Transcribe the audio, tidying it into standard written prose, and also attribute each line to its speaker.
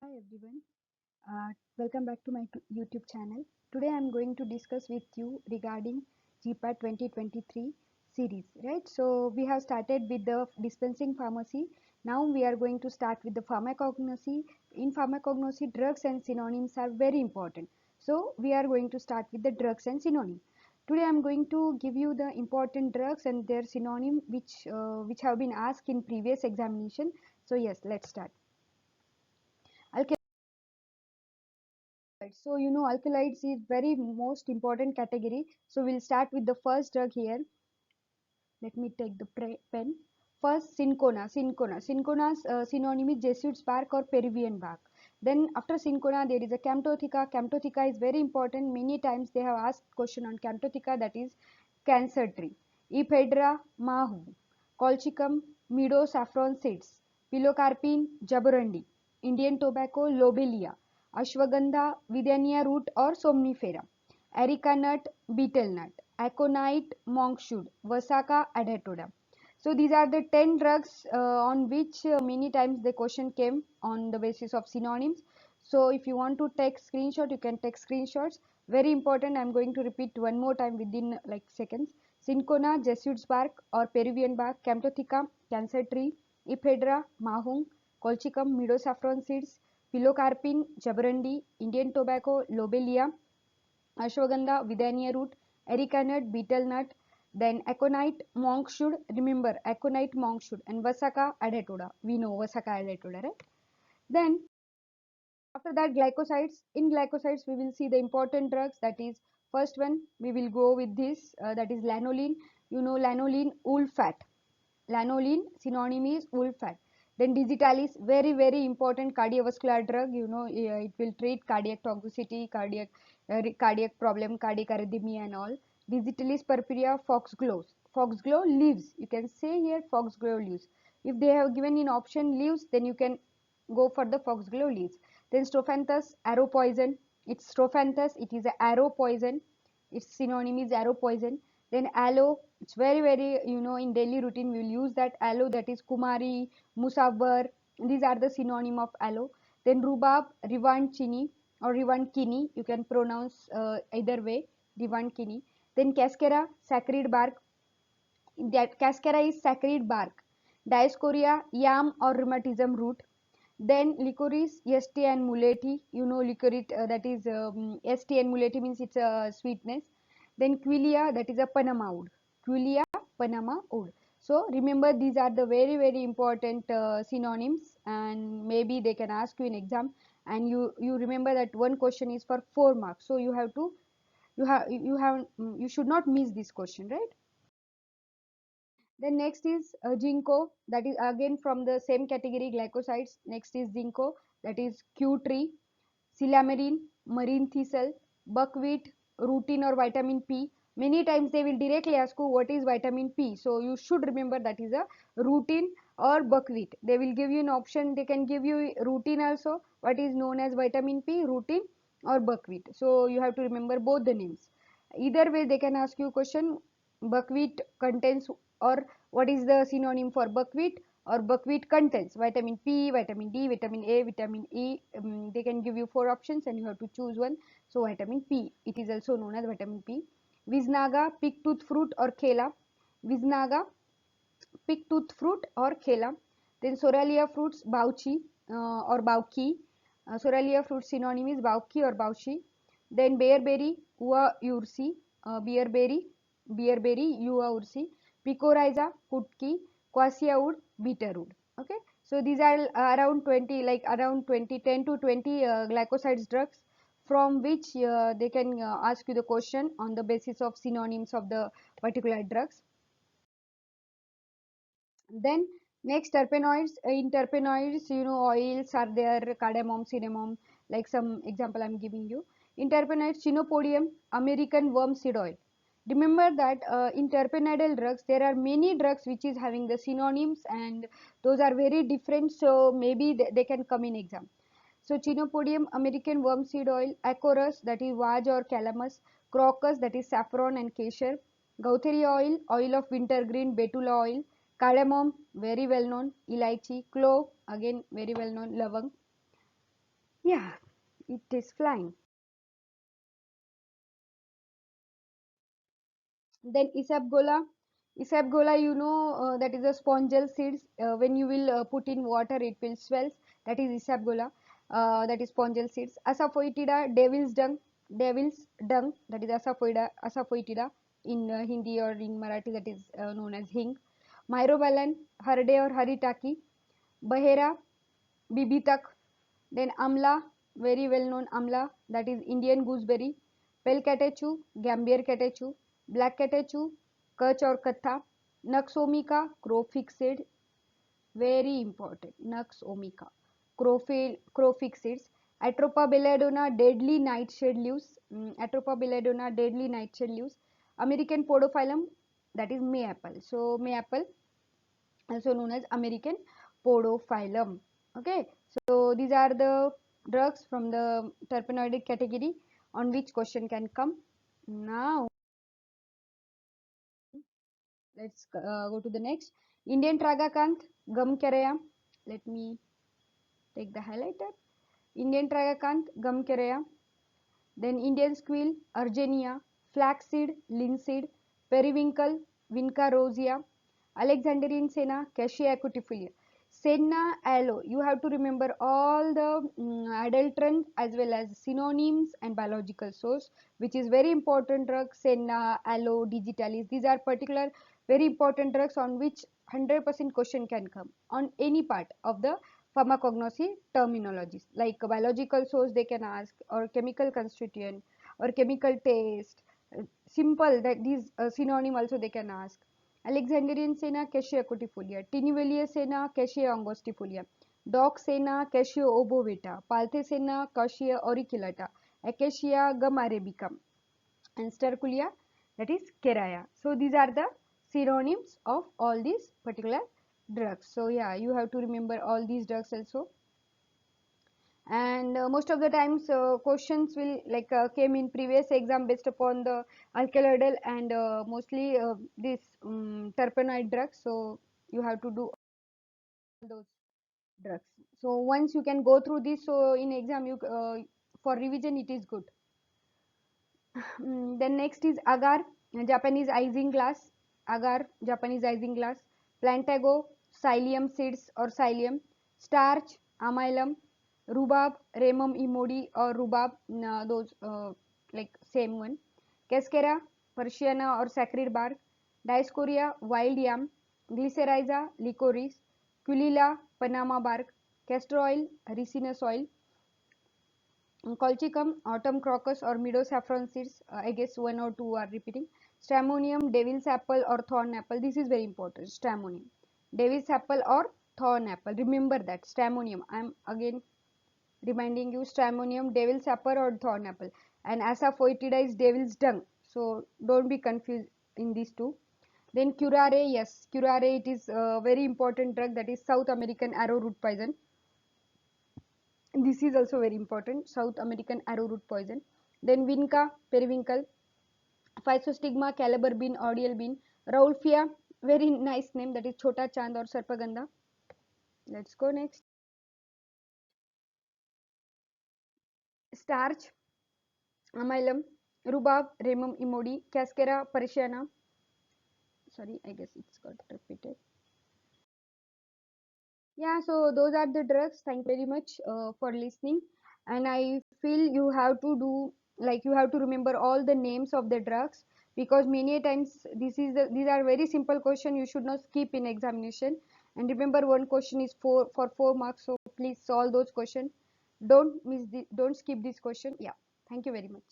Speaker 1: Hi everyone, welcome back to my YouTube channel. Today I am going to discuss with you regarding GPAT 2023 series, right? So we have started with the dispensing pharmacy. Now we are going to start with the pharmacognosy. In pharmacognosy, drugs and synonyms are very important. So we are going to start with the drugs and synonym. Today I am going to give you the important drugs and their synonym which have been asked in previous examination. So yes, let's start. So alkaloids is very most important category. So we'll start with the first drug here. Let me take the pen. First, Cinchona's synonym is Jesuit's bark or Peruvian bark. Then after Cinchona there is a Camptotheca. Camptotheca is very important. Many times they have asked question on Camptotheca, that is cancer tree. Ephedra mahu, Colchicum meadow saffron seeds, Pilocarpine jaborandi, Indian tobacco lobelia, Ashwagandha Vidania root or Somnifera, Erica nut, betel nut, aconite, monkshood, Vasaka adhetoda. So these are the 10 drugs on which many times the question came on the basis of synonyms. So if you want to take screenshot, you can take screenshots. Very important, I am going to repeat one more time within like seconds. Cinchona, Jesuit's bark or Peruvian bark, Camptotheca, cancer tree, Ephedra, mahung, Colchicum, meadow saffron seeds, Pilocarpine, jaborandi, Indian tobacco, lobelia, Ashwagandha, Vidania root, Erica nut, betel nut, then aconite, monkshood, remember aconite, monkshood, and Vasaka adhetoda. We know Vasaka adhetoda, right? Then after that glycosides. In glycosides we will see the important drugs, that is first one we will go with this, that is lanolin. You know lanolin, wool fat. Lanolin synonym is wool fat. Then digitalis, very important cardiovascular drug. It will treat cardiac toxicity, cardiac problem, cardiac arrhythmia and all. Digitalis purpurea, foxglove leaves. You can say here foxglove leaves. If they have given in option leaves, then you can go for the foxglove leaves. Then strophanthus, arrow poison. It's strophanthus, it is a arrow poison. Its synonym is arrow poison. Then aloe, it's very in daily routine we will use that aloe, that is kumari, musabbar. These are the synonym of aloe. Then rhubarb, rivankini or rivankini, you can pronounce either way, rivankini. Then cascara, sacred bark. That cascara is sacred bark. Dioscorea, yam or rheumatism root. Then licorice, st and muletti. You know licorice, that is st and muletti means it's a sweetness. Then quelea, that is a panama wood. Quelea, panama wood. So remember, these are the very important synonyms, and maybe they can ask you in exam. And you remember that one question is for 4 marks. So you should not miss this question, right? Then next is ginkgo, that is again from the same category, glycosides. Next is ginkgo, that is Q tree, silamarine, marine thistle, buckwheat, rutin or vitamin P. Many times they will directly ask you what is vitamin P. So you should remember that is a rutin or buckwheat. They will give you an option. They can give you rutin also, what is known as vitamin P, rutin or buckwheat. So you have to remember both the names. Either way they can ask you question. Buckwheat contains, or what is the synonym for buckwheat, or buckwheat contains vitamin P, vitamin D, vitamin A, vitamin E. They can give you 4 options and you have to choose one. So vitamin P, it is also known as vitamin P. Visnaga, pig tooth fruit or khela. Visnaga, pig tooth fruit or khela. Then Soralia fruits, bauchi or bauki. Soralia fruit synonym is bauki or bauchi. Then bearberry, ua ursi, bearberry, ua ursi. Picorrhiza, kutki, quassia wood, beetroot. Okay, so these are around 20, like around 20, 10 to 20 glycosides drugs, from which they can ask you the question on the basis of synonyms of the particular drugs. Then next, terpenoids. In terpenoids, oils are there, cardamom, cinnamon, like some example I'm giving you. In terpenoids, chinopodium, American worm seed oil. Remember that in terpenoidal drugs there are many drugs which is having the synonyms, and those are very different, so maybe they can come in exam. So chinopodium, American worm seed oil, acorus, that is vaj or calamus, crocus, that is saffron and kesher, gautheri oil, oil of wintergreen, betula oil, cardamom, very well known, elaichi, clove, again very well known, lavang. Yeah, it is flying. Then isabgola, you know, that is a spongal seeds. When you will put in water, it will swells. That is isabgola. That is spongal seeds. Asafoetida, devil's dung. That is asafoetida in Hindi or in Marathi. That is known as hing. Myrobalan, harde or haritaki. Bahera, bibitak. Then amla, very well known amla, that is Indian gooseberry. Bell catechu, Gambier catechu. Black catechu, Kutch or Katha. Nux omica, crowfish seed, very important. Nux omica, crowfish seeds. Atropa belladonna, deadly nightshade leaves. Atropa belladonna, deadly nightshade leaves. American podophyllum, that is mayapple. So mayapple, also known as American podophyllum. Okay, so these are the drugs from the terpenoid category on which question can come. Now let's go to the next. Indian tragacanth, gum kerea. Let me take the highlighter. Indian tragacanth, gum kerea. Then Indian squirrel, Argenia, flaxseed, linseed, periwinkle, Vinca rosea, Alexandrian senna, Cassia equitifolia. Senna, aloe. You have to remember all the adulterants as well as synonyms and biological source, which is very important drug. Senna, aloe, digitalis. These are particular very important drugs on which 100% question can come on any part of the pharmacognosy terminologies, like biological source they can ask, or chemical constituent, or chemical taste. Simple that these synonym also they can ask. Alexandrian senna, Cassia equitifolia. Tinuvelia senna, Cassia angustifolia. Doc senna, Cassia obovita. Palthe senna, Cassia auriculata. Acacia gum arabica. And sterculia, that is keraya. So these are the synonyms of all these particular drugs. So yeah, you have to remember all these drugs also. And most of the times questions will like came in previous exam based upon the alkaloidal and mostly this terpenoid drugs. So you have to do those drugs. So once you can go through this, so in exam you for revision it is good. Then next is agar, Japanese isinglass. Agar, Japanese isinglass. Plantago, psyllium seeds or psyllium. Starch, amylum. Rhubarb, ramum imodi or rhubarb, those like same one. Cascara, Persiana or sacred bark. Dioscorea, wild yam. Glycyrrhiza, licorice. Culilla, Panama bark. Castor oil, ricinus oil. Colchicum, autumn crocus or meadow saffron seeds. I guess one or two are repeating. Stramonium, devil's apple or thorn apple. This is very important. Stramonium, devil's apple or thorn apple. Remember that. Stramonium. I am again reminding you. Stramonium, devil's apple or thorn apple. And asafoetida is devil's dung. So don't be confused in these two. Then curare, yes, curare, it is a very important drug, that is South American arrowroot poison. This is also very important, South American arrowroot poison. Then vinca, periwinkle. Physostigma, caliber bean, audial bean. Raulfia, very nice name, that is chota chand or sarpagandha. Let's go next. Starch, amylum, rhubarb, ramum imodi, cascara parisiana. Sorry, I guess it's got repeated. Yeah, so those are the drugs. Thank you very much for listening. And I feel you have to do, like, you have to remember all the names of the drugs, because many times these are very simple question. You should not skip in examination. And remember, one question is for 4 marks. So please solve those questions. Don't skip this question. Yeah. Thank you very much.